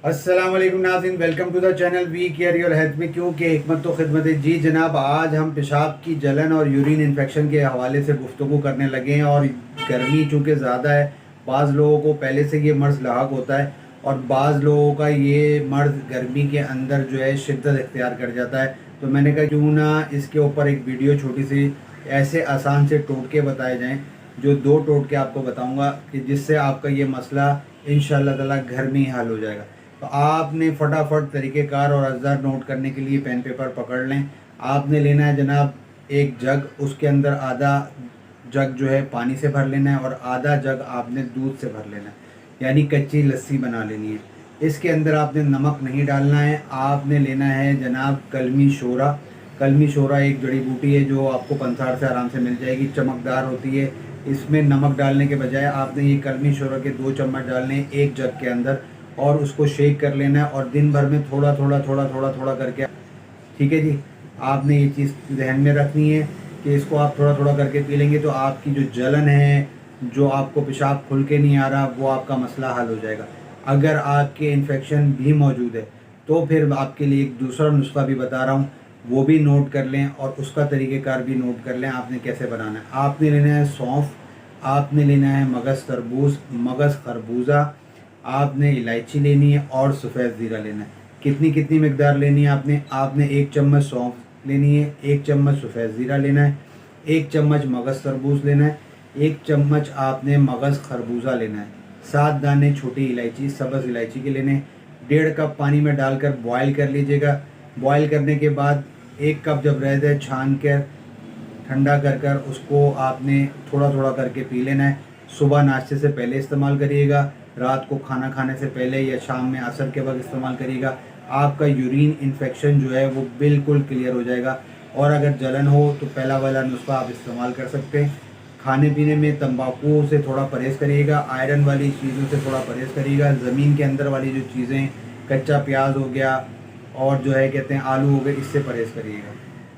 अस्सलाम वालेकुम नाज़रीन, welcome to the channel we care your health में क्योंकि हिकमत तो खिदमत है। जी जनाब, आज हम पेशाब की जलन और यूरिन इन्फेक्शन के हवाले से गुफ्तगू करने लगे हैं। और गर्मी चूँकि ज़्यादा है, बाज़ लोगों को पहले से ये मर्ज़ लाहक होता है और बाज़ लोगों का ये मर्ज़ गर्मी के अंदर जो है शिद्दत इख्तियार कर जाता है। तो मैंने कहा क्यों ना इसके ऊपर एक वीडियो छोटी सी ऐसे आसान से टोटके बताए जाएँ, जो 2 टोटके आपको बताऊँगा कि जिससे आपका ये मसला इंशाअल्लाह ताला घर में ही हल हो जाएगा। तो आपने फटाफट तरीक़ेकार और असदार नोट करने के लिए पेन पेपर पकड़ लें। आपने लेना है जनाब एक जग, उसके अंदर आधा जग जो है पानी से भर लेना है और आधा जग आपने दूध से भर लेना है, यानी कच्ची लस्सी बना लेनी है। इसके अंदर आपने नमक नहीं डालना है। आपने लेना है जनाब कलमी शोरा। कलमी शोरा एक जड़ी बूटी है जो आपको पंसार से आराम से मिल जाएगी, चमकदार होती है। इसमें नमक डालने के बजाय आपने ये कलमी शोरा के 2 चम्मच डालने हैं एक जग के अंदर और उसको शेक कर लेना है और दिन भर में थोड़ा थोड़ा थोड़ा थोड़ा थोड़ा करके, ठीक है जी। आपने ये चीज़ ध्यान में रखनी है कि इसको आप थोड़ा थोड़ा करके पी लेंगे तो आपकी जो जलन है, जो आपको पेशाब खुल के नहीं आ रहा, वो आपका मसला हल हो जाएगा। अगर आपके इन्फेक्शन भी मौजूद है तो फिर आपके लिए एक दूसरा नुस्खा भी बता रहा हूँ, वो भी नोट कर लें और उसका तरीक़ेकार भी नोट कर लें आपने कैसे बनाना है। आपने लेना है सौंफ, आपने लेना है मगज़ तरबूज, मगज़ खरबूजा, आपने इलायची लेनी है और सफ़ेद ज़ीरा लेना है। कितनी कितनी मकदार लेनी है आपने 1 चम्मच सौंफ लेनी है, 1 चम्मच सफ़ेद ज़ीरा लेना है, 1 चम्मच मगज़ तरबूज लेना है, 1 चम्मच आपने मगज़ खरबूजा लेना है, 7 दाने छोटी इलायची सब्ज़ इलायची के लेने हैं। 1.5 कप पानी में डालकर बॉयल कर लीजिएगा। बॉयल करने के बाद 1 कप जब रह जाए छान कर ठंडा कर कर उसको आपने थोड़ा थोड़ा करके पी लेना है। सुबह नाश्ते से पहले इस्तेमाल करिएगा, रात को खाना खाने से पहले या शाम में असर के वक्त इस्तेमाल करिएगा। आपका यूरिन इन्फेक्शन जो है वो बिल्कुल क्लियर हो जाएगा। और अगर जलन हो तो पहला वाला नुस्खा आप इस्तेमाल कर सकते हैं। खाने पीने में तंबाकू से थोड़ा परहेज़ करिएगा, आयरन वाली चीज़ों से थोड़ा परहेज़ करिएगा, ज़मीन के अंदर वाली जो चीज़ें, कच्चा प्याज हो गया और जो है कहते हैं आलू हो गए, इससे परहेज़ करिएगा।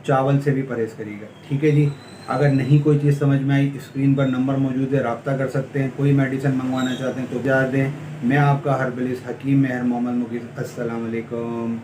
चावल से भी परहेज़ करिएगा, ठीक है जी। अगर नहीं कोई चीज़ समझ में आई, स्क्रीन पर नंबर मौजूद है, रब्ता कर सकते हैं। कोई मेडिसिन मंगवाना चाहते हैं तो बता दें। मैं आपका हर्बलिस्ट हकीम मेहर मोहम्मद मुकीस। अस्सलाम वालेकुम।